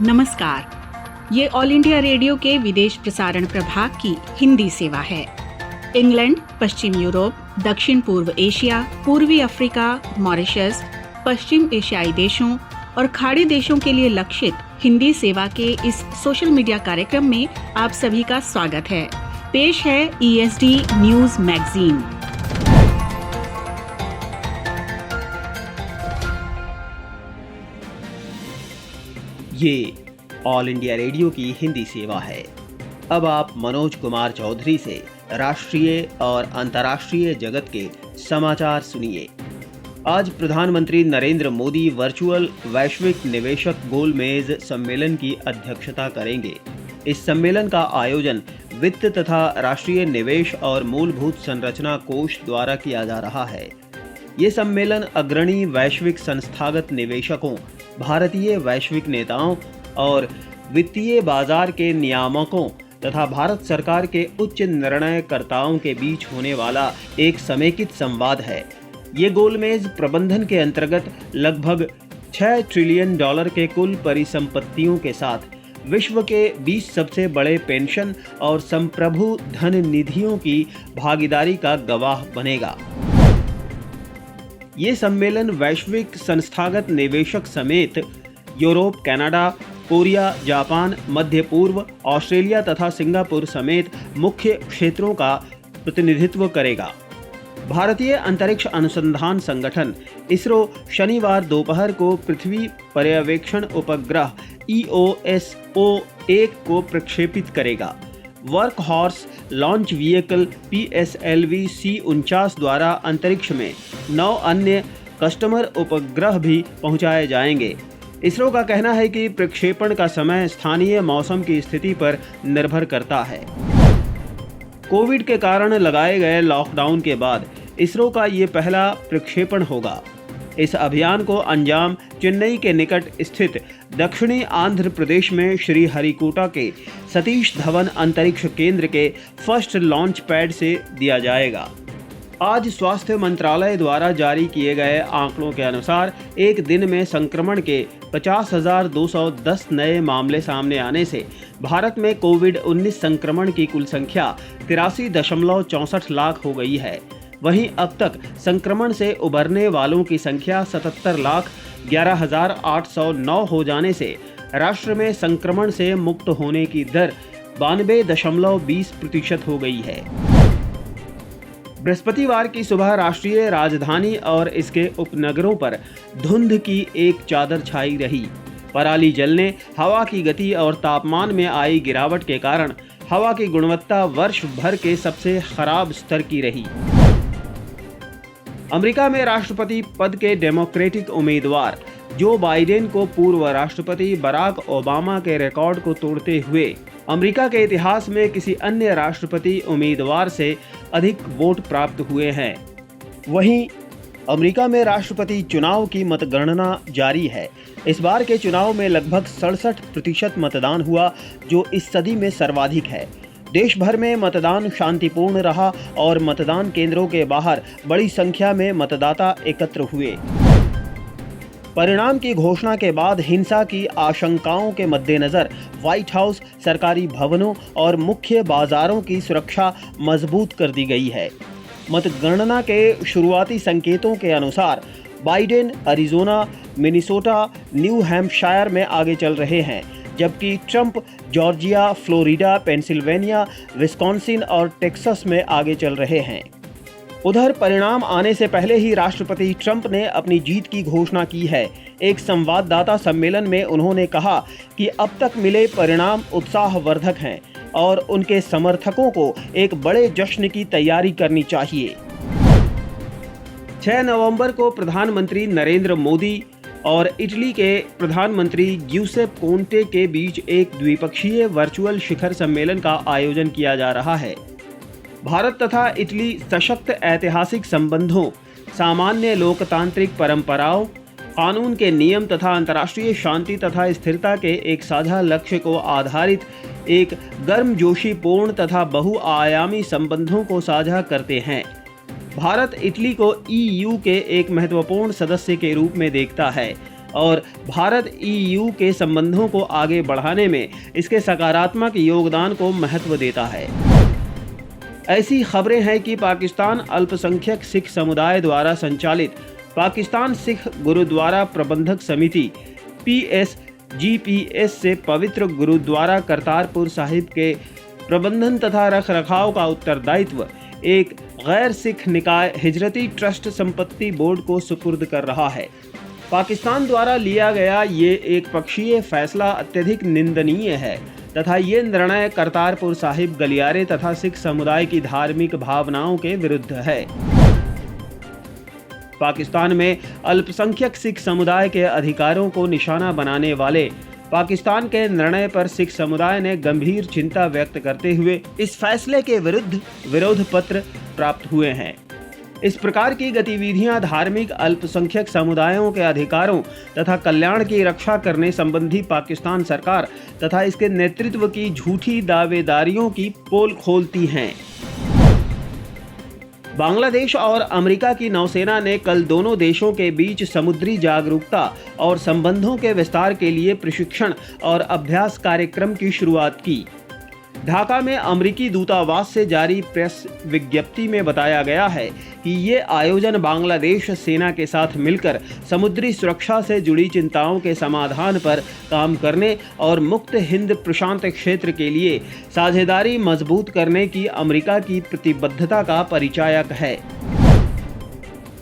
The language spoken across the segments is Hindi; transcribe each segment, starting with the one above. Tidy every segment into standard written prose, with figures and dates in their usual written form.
नमस्कार, ये ऑल इंडिया रेडियो के विदेश प्रसारण प्रभाग की हिंदी सेवा है। इंग्लैंड, पश्चिम यूरोप, दक्षिण पूर्व एशिया, पूर्वी अफ्रीका, मॉरिशस, पश्चिम एशियाई देशों और खाड़ी देशों के लिए लक्षित हिंदी सेवा के इस सोशल मीडिया कार्यक्रम में आप सभी का स्वागत है। पेश है ESD न्यूज मैगजीन। ये ऑल इंडिया रेडियो की हिंदी सेवा है। अब आप मनोज कुमार चौधरी से राष्ट्रीय और अंतर्राष्ट्रीय जगत के समाचार सुनिए। आज प्रधानमंत्री नरेंद्र मोदी वर्चुअल वैश्विक निवेशक गोलमेज सम्मेलन की अध्यक्षता करेंगे। इस सम्मेलन का आयोजन वित्त तथा राष्ट्रीय निवेश और मूलभूत संरचना कोष द्वारा किया जा रहा है। ये सम्मेलन अग्रणी वैश्विक संस्थागत निवेशकों, भारतीय वैश्विक नेताओं और वित्तीय बाजार के नियामकों तथा भारत सरकार के उच्च निर्णयकर्ताओं के बीच होने वाला एक समेकित संवाद है। ये गोलमेज प्रबंधन के अंतर्गत लगभग $6 ट्रिलियन के कुल परिसंपत्तियों के साथ विश्व के 20 सबसे बड़े पेंशन और संप्रभु धन निधियों की भागीदारी का गवाह बनेगा। ये सम्मेलन वैश्विक संस्थागत निवेशक समेत यूरोप, कनाडा, कोरिया, जापान, मध्य पूर्व, ऑस्ट्रेलिया तथा सिंगापुर समेत मुख्य क्षेत्रों का प्रतिनिधित्व करेगा। भारतीय अंतरिक्ष अनुसंधान संगठन इसरो शनिवार दोपहर को पृथ्वी पर्यवेक्षण उपग्रह EOSO-1 को प्रक्षेपित करेगा। Work horse launch vehicle PSLV C-49 द्वारा अंतरिक्ष में 9 अन्य कस्टमर उपग्रह भी पहुंचाए जाएंगे। इसरो का कहना है कि प्रक्षेपण का समय स्थानीय मौसम की स्थिति पर निर्भर करता है। कोविड के कारण लगाए गए लॉकडाउन के बाद इसरो का ये पहला प्रक्षेपण होगा। इस अभियान को अंजाम चेन्नई के निकट स्थित दक्षिणी आंध्र प्रदेश में श्रीहरिकोटा के सतीश धवन अंतरिक्ष केंद्र के फर्स्ट लॉन्च पैड से दिया जाएगा। आज स्वास्थ्य मंत्रालय द्वारा जारी किए गए आंकड़ों के अनुसार एक दिन में संक्रमण के 50,210 नए मामले सामने आने से भारत में कोविड-19 संक्रमण की कुल संख्या 83.64 लाख हो गई है। वहीं अब तक संक्रमण से उबरने वालों की संख्या 77,11,809 हो जाने से राष्ट्र में संक्रमण से मुक्त होने की दर 92.20% हो गई है। बृहस्पतिवार की सुबह राष्ट्रीय राजधानी और इसके उपनगरों पर धुंध की एक चादर छाई रही। पराली जलने, हवा की गति और तापमान में आई गिरावट के कारण हवा की गुणवत्ता वर्ष भर के सबसे खराब स्तर की रही। अमेरिका में राष्ट्रपति पद के डेमोक्रेटिक उम्मीदवार जो बाइडेन को पूर्व राष्ट्रपति बराक ओबामा के रिकॉर्ड को तोड़ते हुए अमेरिका के इतिहास में किसी अन्य राष्ट्रपति उम्मीदवार से अधिक वोट प्राप्त हुए हैं। वहीं अमेरिका में राष्ट्रपति चुनाव की मतगणना जारी है। इस बार के चुनाव में लगभग 67% मतदान हुआ, जो इस सदी में सर्वाधिक है। देश भर में मतदान शांतिपूर्ण रहा और मतदान केंद्रों के बाहर बड़ी संख्या में मतदाता एकत्र हुए। परिणाम की घोषणा के बाद हिंसा की आशंकाओं के मद्देनजर व्हाइट हाउस, सरकारी भवनों और मुख्य बाजारों की सुरक्षा मजबूत कर दी गई है। मतगणना के शुरुआती संकेतों के अनुसार Biden Arizona, Minnesota, new Hampshire में आगे चल रहे हैं, जबकि Trump Georgia, Florida, Pennsylvania, Wisconsin और टेक्सास में आगे चल रहे हैं। उधर परिणाम आने से पहले ही राष्ट्रपति ट्रंप ने अपनी जीत की घोषणा की है। एक संवाददाता सम्मेलन में उन्होंने कहा कि अब तक मिले परिणाम उत्साहवर्धक हैं और उनके समर्थकों को एक बड़े जश्न की तैयारी करनी चाहिए। 6 नवंबर को प्रधानमंत्री नरेंद्र मोदी और इटली के प्रधानमंत्री ग्यूसेप कोंटे के बीच एक द्विपक्षीय वर्चुअल शिखर सम्मेलन का आयोजन किया जा रहा है। भारत तथा इटली सशक्त ऐतिहासिक संबंधों, सामान्य लोकतांत्रिक परंपराओं, कानून के नियम तथा अंतर्राष्ट्रीय शांति तथा स्थिरता के एक साझा लक्ष्य को आधारित एक गर्मजोशीपूर्ण तथा बहुआयामी संबंधों को साझा करते हैं। भारत इटली को EU के एक महत्वपूर्ण सदस्य के रूप में देखता है। और भारत EU के संबंधों को आगे बढ़ाने में इसके सकारात्मक योगदान को महत्व देता है। ऐसी खबरें हैं कि पाकिस्तान अल्पसंख्यक सिख समुदाय द्वारा संचालित पाकिस्तान सिख गुरुद्वारा प्रबंधक समिति PSGPS से पवित्र गुरुद्वारा करतारपुर साहिब के प्रबंधन तथा रखरखाव का उत्तरदायित्व एक गैर सिख निकाय हिजरती ट्रस्ट संपत्ति बोर्ड को सुपुर्द कर रहा है। पाकिस्तान द्वारा लिया गया ये एक पक्षीय फैसला अत्यधिक निंदनीय है तथा ये निर्णय करतारपुर साहिब गलियारे तथा सिख समुदाय की धार्मिक भावनाओं के विरुद्ध है। पाकिस्तान में अल्पसंख्यक सिख समुदाय के अधिकारों को निशाना बनाने वाले पाकिस्तान के निर्णय पर सिख समुदाय ने गंभीर चिंता व्यक्त करते हुए इस फैसले के विरुद्ध विरोध पत्र प्राप्त हुए हैं। इस प्रकार की गतिविधियां धार्मिक अल्पसंख्यक समुदायों के अधिकारों तथा कल्याण की रक्षा करने संबंधी पाकिस्तान सरकार तथा इसके नेतृत्व की झूठी दावेदारियों की पोल खोलती हैं। बांग्लादेश और अमेरिका की नौसेना ने कल दोनों देशों के बीच समुद्री जागरूकता और संबंधों के विस्तार के लिए प्रशिक्षण और अभ्यास कार्यक्रम की शुरुआत की। ढाका में अमेरिकी दूतावास से जारी प्रेस विज्ञप्ति में बताया गया है कि ये आयोजन बांग्लादेश सेना के साथ मिलकर समुद्री सुरक्षा से जुड़ी चिंताओं के समाधान पर काम करने और मुक्त हिंद प्रशांत क्षेत्र के लिए साझेदारी मजबूत करने की अमेरिका की प्रतिबद्धता का परिचायक है।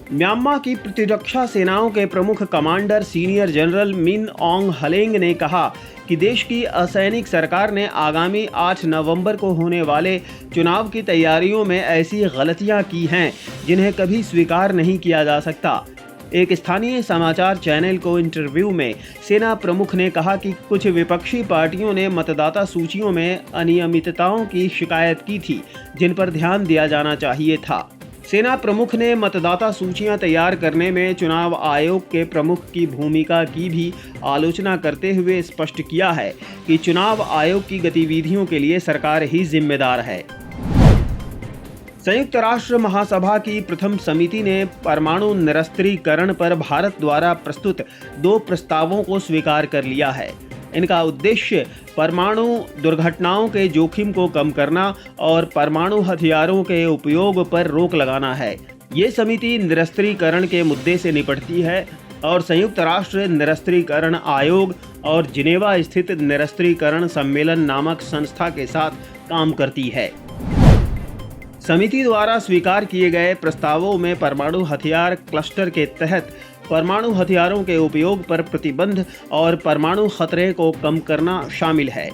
म्यांमार की प्रतिरक्षा सेनाओं के प्रमुख commander senior general Min ऑन्ग Hlaing ने कहा कि देश की असैनिक सरकार ने आगामी 8 नवंबर को होने वाले चुनाव की तैयारियों में ऐसी गलतियां की हैं जिन्हें कभी स्वीकार नहीं किया जा सकता। एक स्थानीय समाचार चैनल को इंटरव्यू में सेना प्रमुख ने कहा कि कुछ विपक्षी पार्टियों ने मतदाता सूचियों में अनियमितताओं की शिकायत की थी जिन पर ध्यान दिया जाना चाहिए था। सेना प्रमुख ने मतदाता सूचियां तैयार करने में चुनाव आयोग के प्रमुख की भूमिका की भी आलोचना करते हुए स्पष्ट किया है कि चुनाव आयोग की गतिविधियों के लिए सरकार ही जिम्मेदार है। संयुक्त राष्ट्र महासभा की प्रथम समिति ने परमाणु निरस्त्रीकरण पर भारत द्वारा प्रस्तुत 2 प्रस्तावों को स्वीकार कर लिया है। इनका उद्देश्य परमाणु दुर्घटनाओं के जोखिम को कम करना और परमाणु हथियारों के उपयोग पर रोक लगाना है। ये समिति निरस्त्रीकरण के मुद्दे से निपटती है और संयुक्त राष्ट्र निरस्त्रीकरण आयोग और जिनेवा स्थित निरस्त्रीकरण सम्मेलन नामक संस्था के साथ काम करती है। समिति द्वारा स्वीकार किए गए प्रस्तावों में परमाणु हथियार क्लस्टर के तहत परमाणु हथियारों के उपयोग पर प्रतिबंध और परमाणु खतरे को कम करना शामिल है।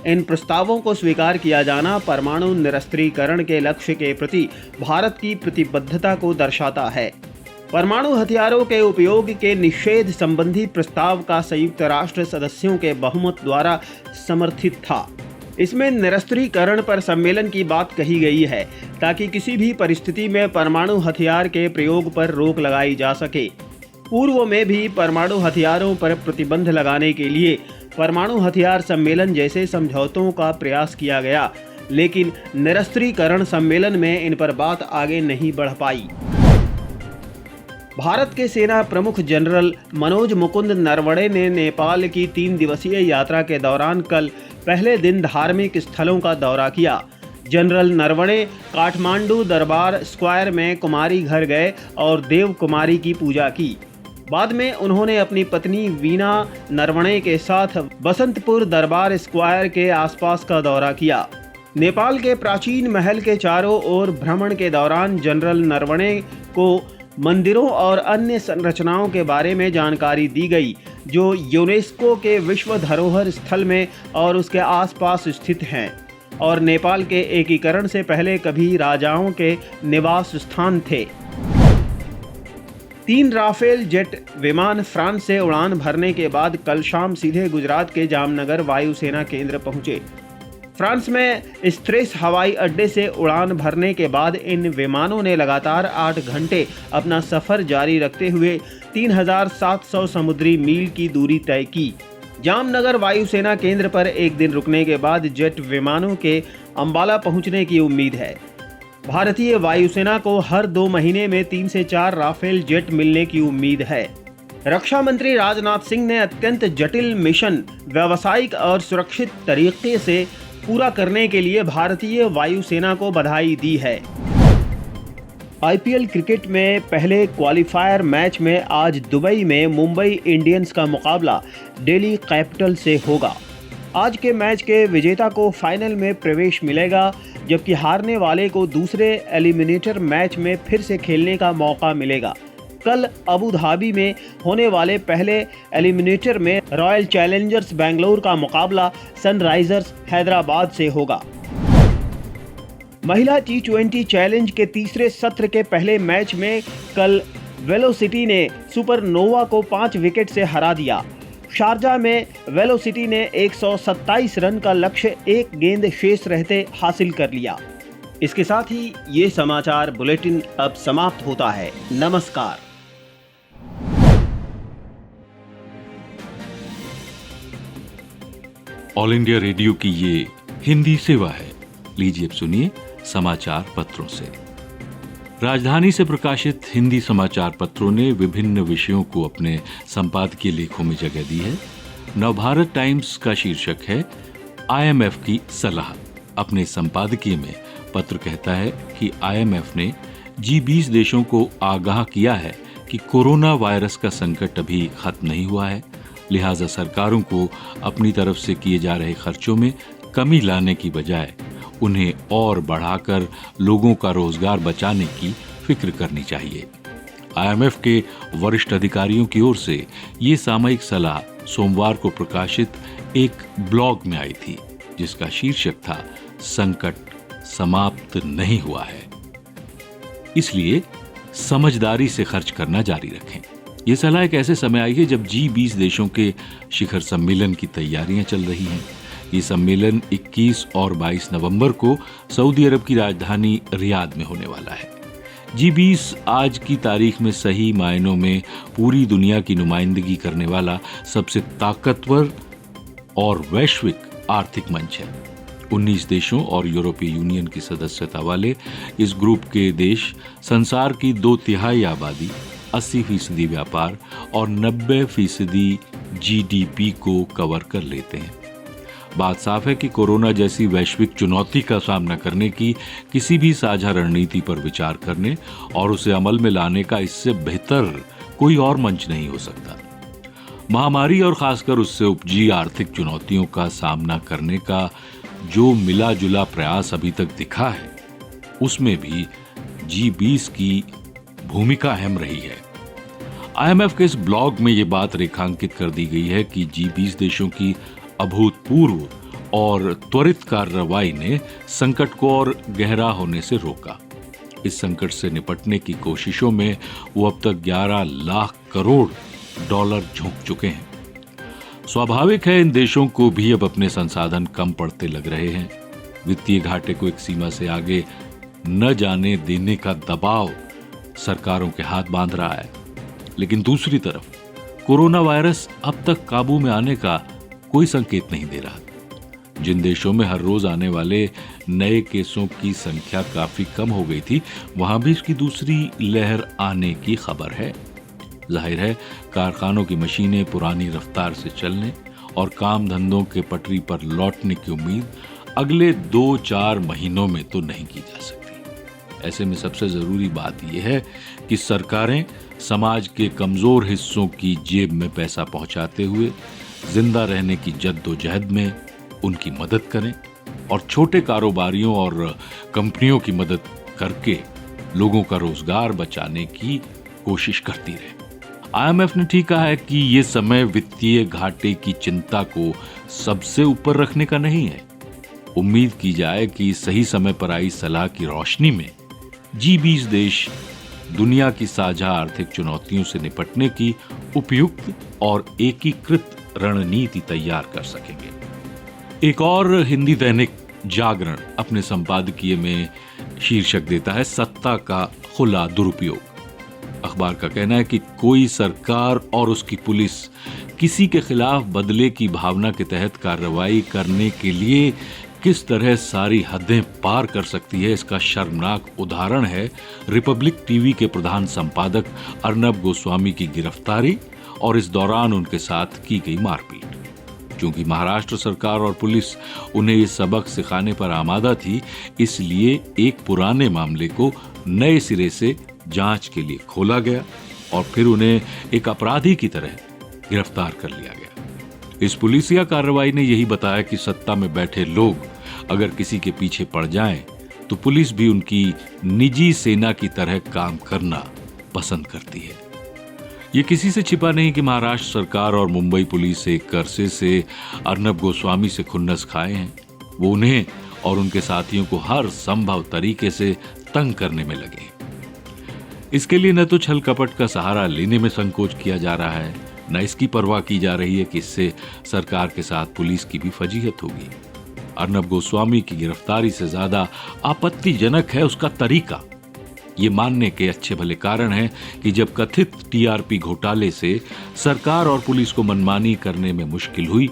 इन प्रस्तावों को स्वीकार किया जाना परमाणु निरस्त्रीकरण के लक्ष्य के प्रति भारत की प्रतिबद्धता को दर्शाता है। परमाणु हथियारों के उपयोग के निषेध संबंधी प्रस्ताव का संयुक्त राष्ट्र सदस्यों के बहुमत द्वारा समर्थित था। इसमें निरस्त्रीकरण पर सम्मेलन की बात कही गई है ताकि किसी भी परिस्थिति में परमाणु हथियार के प्रयोग पर रोक लगाई जा सके। पूर्व में भी परमाणु हथियारों पर प्रतिबंध लगाने के लिए परमाणु हथियार सम्मेलन जैसे समझौतों का प्रयास किया गया, लेकिन निरस्त्रीकरण सम्मेलन में इन पर बात आगे नहीं बढ़ पाई। भारत के सेना प्रमुख जनरल मनोज मुकुंद नरवणे ने नेपाल की 3 दिवसीय यात्रा के दौरान कल पहले दिन धार्मिक स्थलों का दौरा किया। जनरल नरवणे काठमांडू दरबार स्क्वायर में कुमारी घर गए और देव कुमारी की पूजा की। बाद में उन्होंने अपनी पत्नी वीना नरवणे के साथ बसंतपुर दरबार स्क्वायर के आसपास का दौरा किया। नेपाल के प्राचीन महल के चारों ओर भ्रमण के दौरान जनरल नरवणे को मंदिरों और अन्य संरचनाओं के बारे में जानकारी दी गई जो यूनेस्को के विश्व धरोहर स्थल में और उसके आसपास स्थित हैं और नेपाल के एकीकरण से पहले कभी राजाओं के निवास स्थान थे। 3 राफेल जेट विमान फ्रांस से उड़ान भरने के बाद कल शाम सीधे गुजरात के जामनगर वायुसेना केंद्र पहुंचे। फ्रांस में स्ट्रेस हवाई अड्डे से उड़ान भरने के बाद इन विमानों ने लगातार 8 घंटे अपना सफर जारी रखते हुए 3700 समुद्री मील की दूरी तय की। जामनगर वायुसेना केंद्र पर एक दिन रुकने के बाद जेट विमानों के अंबाला पहुंचने की उम्मीद है। भारतीय वायुसेना को हर 2 महीने में 3 से 4 राफेल जेट मिलने की उम्मीद है। रक्षा मंत्री राजनाथ सिंह ने अत्यंत जटिल मिशन व्यावसायिक और सुरक्षित तरीके से पूरा करने के लिए भारतीय वायुसेना को बधाई दी है। आईपीएल क्रिकेट में पहले क्वालिफायर मैच में आज दुबई में मुंबई इंडियंस का मुकाबला दिल्ली कैपिटल से होगा। आज के मैच के विजेता को फाइनल में प्रवेश मिलेगा, जबकि हारने वाले को दूसरे एलिमिनेटर मैच में फिर से खेलने का मौका मिलेगा। कल अबू धाबी में होने वाले पहले एलिमिनेटर में रॉयल चैलेंजर्स बेंगलुरु का मुकाबला सनराइजर्स हैदराबाद से होगा। महिला टी20 चैलेंज के तीसरे सत्र के पहले मैच में कल वेलोसिटी ने सुपरनोवा को 5 विकेट से हरा दिया। शारजा में वेलोसिटी ने 127 रन का लक्ष्य एक गेंद शेष रहते हासिल कर लिया। इसके साथ ही ये समाचार बुलेटिन अब समाप्त होता है। नमस्कार। ऑल इंडिया रेडियो की ये हिंदी सेवा है। लीजिए अब सुनिए समाचार पत्रों से। राजधानी से प्रकाशित हिंदी समाचार पत्रों ने विभिन्न विषयों को अपने संपादकीय लेखों में जगह दी है। नवभारत टाइम्स का शीर्षक है आईएमएफ की सलाह। अपने संपादकीय में पत्र कहता है कि आईएमएफ ने G20 देशों को आगाह किया है कि कोरोना वायरस का संकट अभी खत्म नहीं हुआ है, लिहाजा सरकारों को अपनी तरफ से किए जा रहे खर्चों में कमी लाने की बजाय उन्हें और बढ़ाकर लोगों का रोजगार बचाने की फिक्र करनी चाहिए। आईएमएफ के वरिष्ठ अधिकारियों की ओर से ये सामयिक सलाह सोमवार को प्रकाशित एक ब्लॉग में आई थी, जिसका शीर्षक था संकट समाप्त नहीं हुआ है, इसलिए समझदारी से खर्च करना जारी रखें। ये सलाह एक ऐसे समय आई है जब G20 देशों के शिखर सम्मेलन की तैयारियां चल रही हैं। ये सम्मेलन 21 और 22 नवंबर को सऊदी अरब की राजधानी रियाद में होने वाला है। G20 आज की तारीख में सही मायनों में पूरी दुनिया की नुमाइंदगी करने वाला सबसे ताकतवर और वैश्विक आर्थिक मंच है। 19 देशों और यूरोपीय यूनियन की सदस्यता वाले इस ग्रुप के देश संसार की 2/3 आबादी, 80% व्यापार और 90% GDP को कवर कर लेते हैं। बात साफ है कि कोरोना जैसी वैश्विक चुनौती का सामना करने की किसी भी साझा रणनीति पर विचार करने और उसे अमल में लाने का इससे बेहतर कोई और मंच नहीं हो सकता। महामारी और खासकर उससे उपजी आर्थिक चुनौतियों का सामना करने का जो मिला जुला प्रयास अभी तक दिखा है, उसमें भी G20 की भूमिका अहम रही है। आईएमएफ के इस ब्लॉग में ये बात रेखांकित कर दी गई है कि G20 देशों की अभूतपूर्व और त्वरित कार्रवाई ने संकट को और गहरा होने से रोका। इस संकट से निपटने की कोशिशों में वो अब तक 11 लाख करोड़ डॉलर झोंक चुके हैं। स्वाभाविक है इन देशों को भी अब अपने संसाधन कम पड़ते लग रहे हैं। वित्तीय घाटे को एक सीमा से आगे न जाने देने का दबाव सरकारों के हाथ बांध रहा है। लेकिन दूसरी तरफ कोरोना वायरस अब तक काबू में आने का कोई संकेत नहीं दे रहा। जिन देशों में हर रोज आने वाले नए केसों की संख्या काफी कम हो गई थी, वहां भी इसकी दूसरी लहर आने की खबर है। जाहिर है कारखानों की मशीनें पुरानी रफ्तार से चलने और काम धंधों के पटरी पर लौटने की उम्मीद अगले 2-4 महीनों में तो नहीं की जा सकती। ऐसे में सबसे जरूरी बात यह है कि सरकारें समाज के कमजोर हिस्सों की जेब में पैसा पहुंचाते हुए जिंदा रहने की जद्दोजहद में उनकी मदद करें और छोटे कारोबारियों और कंपनियों की मदद करके लोगों का रोजगार बचाने की कोशिश करती रहे। आईएमएफ ने ठीक कहा है कि ये समय वित्तीय घाटे की चिंता को सबसे ऊपर रखने का नहीं है। उम्मीद की जाए कि सही समय पर आई सलाह की रोशनी में G20 देश दुनिया की साझा आर्थिक चुनौतियों से निपटने की उपयुक्त और एकीकृत रणनीति तैयार कर सकेंगे। एक और हिंदी दैनिक जागरण अपने संपादकीय में शीर्षक देता है सत्ता का खुला दुरुपयोग। अखबार का कहना है कि कोई सरकार और उसकी पुलिस किसी के खिलाफ बदले की भावना के तहत कार्रवाई करने के लिए किस तरह सारी हदें पार कर सकती है, इसका शर्मनाक उदाहरण है रिपब्लिक टीवी के प्रधान संपादक अर्नब गोस्वामी की गिरफ्तारी और इस दौरान उनके साथ की गई मारपीट। क्योंकि महाराष्ट्र सरकार और पुलिस उन्हें ये सबक सिखाने पर आमादा थी, इसलिए एक पुराने मामले को नए सिरे से जांच के लिए खोला गया और फिर उन्हें एक अपराधी की तरह गिरफ्तार कर लिया गया। इस पुलिसिया कार्रवाई ने यही बताया कि सत्ता में बैठे लोग अगर किसी के पीछे पड़ जाएं, तो पुलिस भी उनकी निजी सेना की तरह काम करना पसंद करती है। ये किसी से छिपा नहीं कि महाराष्ट्र सरकार और मुंबई पुलिस एक अरसे से अर्नब गोस्वामी से खुन्नस खाए हैं। वो उन्हें और उनके साथियों को हर संभव तरीके से तंग करने में लगे। इसके लिए न तो छल कपट का सहारा लेने में संकोच किया जा रहा है, न इसकी परवाह की जा रही है कि इससे सरकार के साथ पुलिस की भी फजीहत होगी। अर्नब गोस्वामी की गिरफ्तारी से ज्यादा आपत्तिजनक है उसका तरीका। ये मानने के अच्छे भले कारण हैं कि जब कथित टीआरपी घोटाले से सरकार और पुलिस को मनमानी करने में मुश्किल हुई,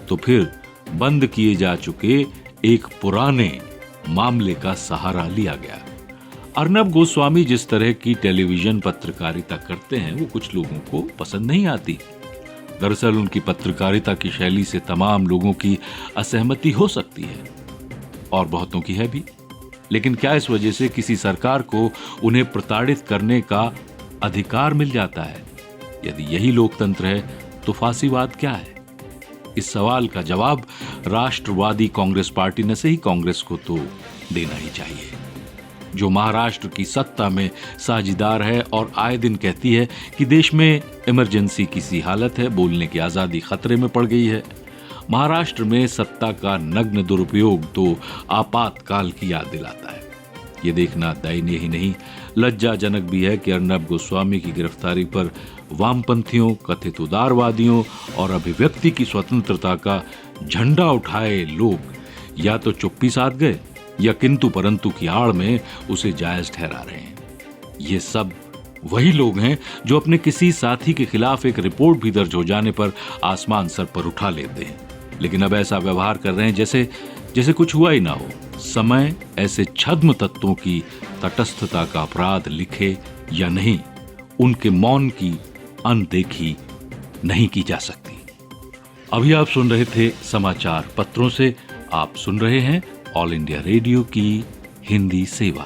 तो फिर बंद किए जा चुके एक पुराने मामले का सहारा लिया गया। अर्नब गोस्वामी जिस तरह की टेलीविजन पत्रकारिता करते हैं, वो कुछ लोगों को पसंद नहीं आती। दरअसल उनकी पत्रकारिता की शैली से तमाम लोगों की असहमति हो सकती है और बहुतों की है भी। लेकिन क्या इस वजह से किसी सरकार को उन्हें प्रताड़ित करने का अधिकार मिल जाता है? यदि यही लोकतंत्र है तो फांसीवाद क्या है? इस सवाल का जवाब राष्ट्रवादी कांग्रेस पार्टी ने से ही कांग्रेस को तो देना ही चाहिए, जो महाराष्ट्र की सत्ता में साझीदार है और आए दिन कहती है कि देश में इमरजेंसी की सी हालत है, बोलने की आजादी खतरे में पड़ गई है। महाराष्ट्र में सत्ता का नग्न दुरुपयोग तो आपातकाल की याद दिलाता है। ये देखना दयनीय ही नहीं, लज्जाजनक भी है कि अर्नब गोस्वामी की गिरफ्तारी पर वामपंथियों, कथित उदारवादियों और अभिव्यक्ति की स्वतंत्रता का झंडा उठाए लोग या तो चुप्पी साध गए या किंतु परंतु की आड़ में उसे जायज ठहरा रहे हैं। ये सब वही लोग हैं जो अपने किसी साथी के खिलाफ एक रिपोर्ट भी दर्ज हो जाने पर आसमान सर पर उठा लेते हैं, लेकिन अब ऐसा व्यवहार कर रहे हैं जैसे कुछ हुआ ही ना हो। समय ऐसे छद्म तत्वों की तटस्थता का अपराध लिखे या नहीं, उनके मौन की अनदेखी नहीं की जा सकती। अभी आप सुन रहे थे समाचार पत्रों से। आप सुन रहे हैं ऑल इंडिया रेडियो की हिंदी सेवा।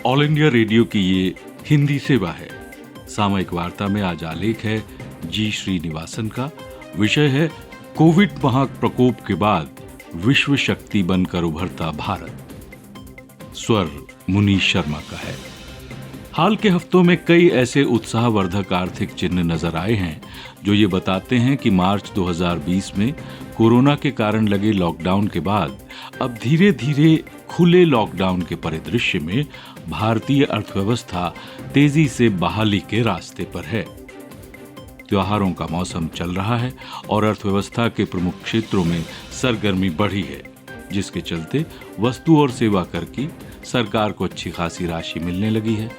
ऑल इंडिया रेडियो की ये हिंदी सेवा है। सामयिक वार्ता में आज आलेख है जी श्रीनिवासन का। विषय है कोविड महाप्रकोप के बाद विश्व शक्ति बनकर उभरता भारत। स्वर मुनीश शर्मा का है। हाल के हफ्तों में कई ऐसे उत्साहवर्धक आर्थिक चिन्ह नजर आए हैं जो ये बताते हैं कि मार्च 2020 में कोरोना के कारण लगे लॉकडाउन के बाद अब धीरे धीरे खुले लॉकडाउन के परिदृश्य में भारतीय अर्थव्यवस्था तेजी से बहाली के रास्ते पर है। त्योहारों का मौसम चल रहा है और अर्थव्यवस्था के प्रमुख क्षेत्रों में सरगर्मी बढ़ी है, जिसके चलते वस्तु और सेवा कर की सरकार को अच्छी खासी राशि मिलने लगी है।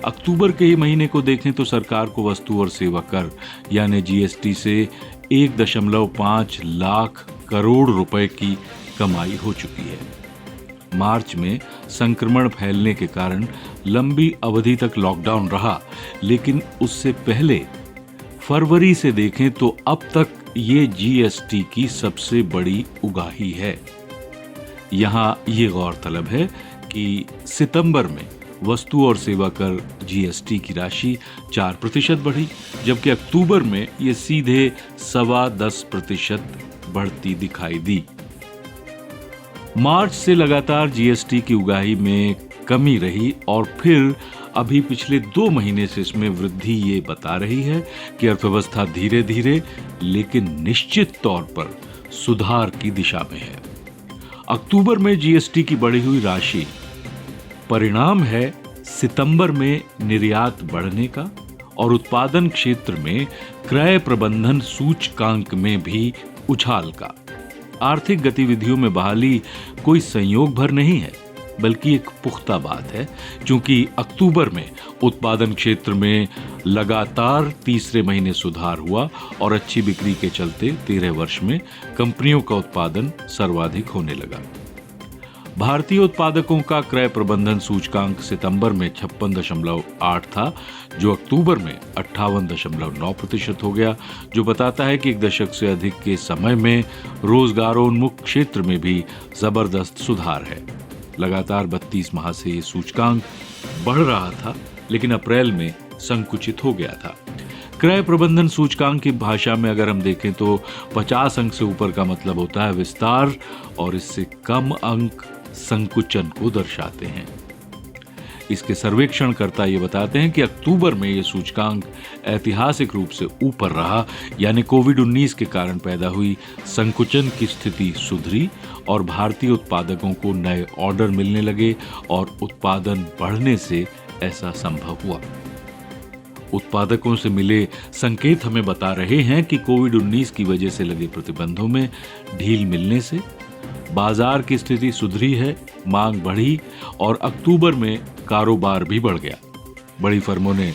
अक्टूबर के ही महीने को देखें तो सरकार को वस्तु और सेवा कर यानी जीएसटी से 1.5 लाख करोड़ रुपए की कमाई हो चुकी है। मार्च में संक्रमण फैलने के कारण लंबी अवधि तक लॉकडाउन रहा, लेकिन उससे पहले फरवरी से देखें तो अब तक ये जीएसटी की सबसे बड़ी उगाही है। यहां ये गौरतलब है कि सितंबर में वस्तु और सेवा कर जीएसटी की राशि 4% बढ़ी, जबकि अक्टूबर में ये सीधे 10.25% बढ़ती दिखाई दी। मार्च से लगातार जीएसटी की उगाही में कमी रही और फिर अभी पिछले 2 महीने से इसमें वृद्धि ये बता रही है कि अर्थव्यवस्था धीरे धीरे लेकिन निश्चित तौर पर सुधार की दिशा में है। अक्टूबर में जीएसटी की बढ़ी हुई राशि परिणाम है सितंबर में निर्यात बढ़ने का और उत्पादन क्षेत्र में क्रय प्रबंधन सूचकांक में भी उछाल का। आर्थिक गतिविधियों में बहाली कोई संयोग भर नहीं है, बल्कि एक पुख्ता बात है, क्योंकि अक्टूबर में उत्पादन क्षेत्र में लगातार तीसरे महीने सुधार हुआ और अच्छी बिक्री के चलते 13 वर्ष में कंपनियों का उत्पादन सर्वाधिक होने लगा। भारतीय उत्पादकों का क्रय प्रबंधन सूचकांक सितंबर में 56.8 था, जो अक्टूबर में 58.9% हो गया, जो बताता है कि एक दशक से अधिक के समय में रोजगारोन्मुख क्षेत्र में भी जबरदस्त सुधार है। लगातार 32 माह से ये सूचकांक बढ़ रहा था, लेकिन अप्रैल में संकुचित हो गया था। क्रय प्रबंधन सूचकांक की भाषा में अगर हम देखें तो 50 अंक से ऊपर का मतलब होता है विस्तार, और इससे कम अंक संकुचन को दर्शाते हैं। इसके सर्वेक्षणकर्ता ये बताते हैं कि अक्टूबर में ये सूचकांक ऐतिहासिक रूप से ऊपर रहा, यानी कोविड-19 के कारण पैदा हुई संकुचन की स्थिति सुधरी और भारतीय उत्पादकों को नए ऑर्डर मिलने लगे और उत्पादन बढ़ने से ऐसा संभव हुआ। उत्पादकों से मिले संकेत हमें बता रहे हैं कि कोविड-19 की वजह से लगे प्रतिबंधों में ढील मिलने से बाजार की स्थिति सुधरी है, मांग बढ़ी और अक्टूबर में कारोबार भी बढ़ गया। बड़ी फर्मों ने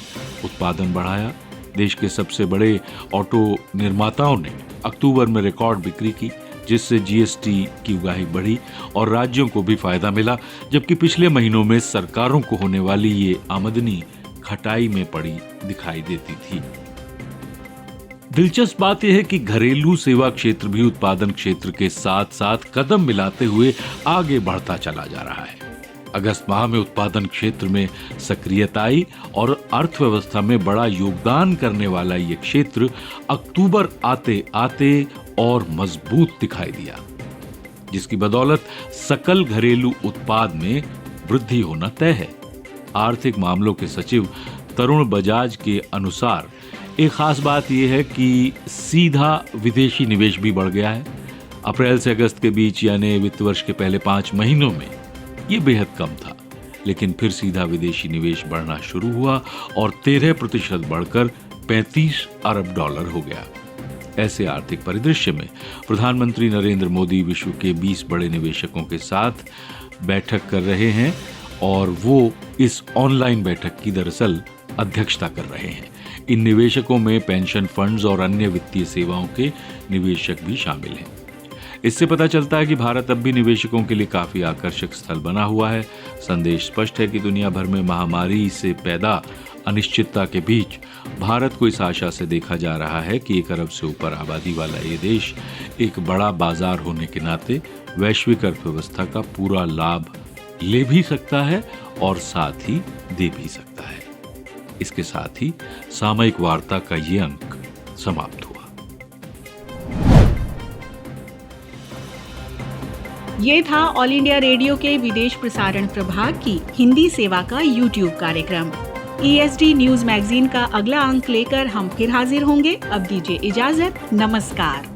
उत्पादन बढ़ाया। देश के सबसे बड़े ऑटो निर्माताओं ने अक्टूबर में रिकॉर्ड बिक्री की, जिससे जीएसटी की उगाही बढ़ी और राज्यों को भी फायदा मिला, जबकि पिछले महीनों में सरकारों को होने वाली ये आमदनी खटाई में पड़ी दिखाई देती थी। दिलचस्प बात यह है कि घरेलू सेवा क्षेत्र भी उत्पादन क्षेत्र के साथ साथ कदम मिलाते हुए आगे बढ़ता चला जा रहा है। अगस्त माह में उत्पादन क्षेत्र में सक्रियता आई और अर्थव्यवस्था में बड़ा योगदान करने वाला ये क्षेत्र अक्टूबर आते आते और मजबूत दिखाई दिया, जिसकी बदौलत सकल घरेलू उत्पाद में वृद्धि होना तय है। आर्थिक मामलों के सचिव तरुण बजाज के अनुसार एक खास बात यह है कि सीधा विदेशी निवेश भी बढ़ गया है। अप्रैल से अगस्त के बीच यानी वित्त वर्ष के पहले 5 महीनों में यह बेहद कम था, लेकिन फिर सीधा विदेशी निवेश बढ़ना शुरू हुआ और 13% बढ़कर $35 अरब हो गया। ऐसे आर्थिक परिदृश्य में प्रधानमंत्री नरेंद्र मोदी विश्व के 20 बड़े निवेशकों के साथ बैठक कर रहे हैं और वो इस ऑनलाइन बैठक की दरअसल अध्यक्षता कर रहे हैं। इन निवेशकों में पेंशन फंड्स और अन्य वित्तीय सेवाओं के निवेशक भी शामिल हैं। इससे पता चलता है कि भारत अब भी निवेशकों के लिए काफी आकर्षक स्थल बना हुआ है। संदेश स्पष्ट है कि दुनिया भर में महामारी से पैदा अनिश्चितता के बीच भारत को इस आशा से देखा जा रहा है कि 1 अरब से ऊपर आबादी वाला ये देश एक बड़ा बाजार होने के नाते वैश्विक अर्थव्यवस्था का पूरा लाभ ले भी सकता है और साथ ही दे भी सकता है। इसके साथ ही सामयिक वार्ता का ये अंक समाप्त हुआ। ये था ऑल इंडिया रेडियो के विदेश प्रसारण प्रभाग की हिंदी सेवा का यूट्यूब कार्यक्रम। ESD न्यूज मैगजीन का अगला अंक लेकर हम फिर हाजिर होंगे। अब दीजिए इजाजत। नमस्कार।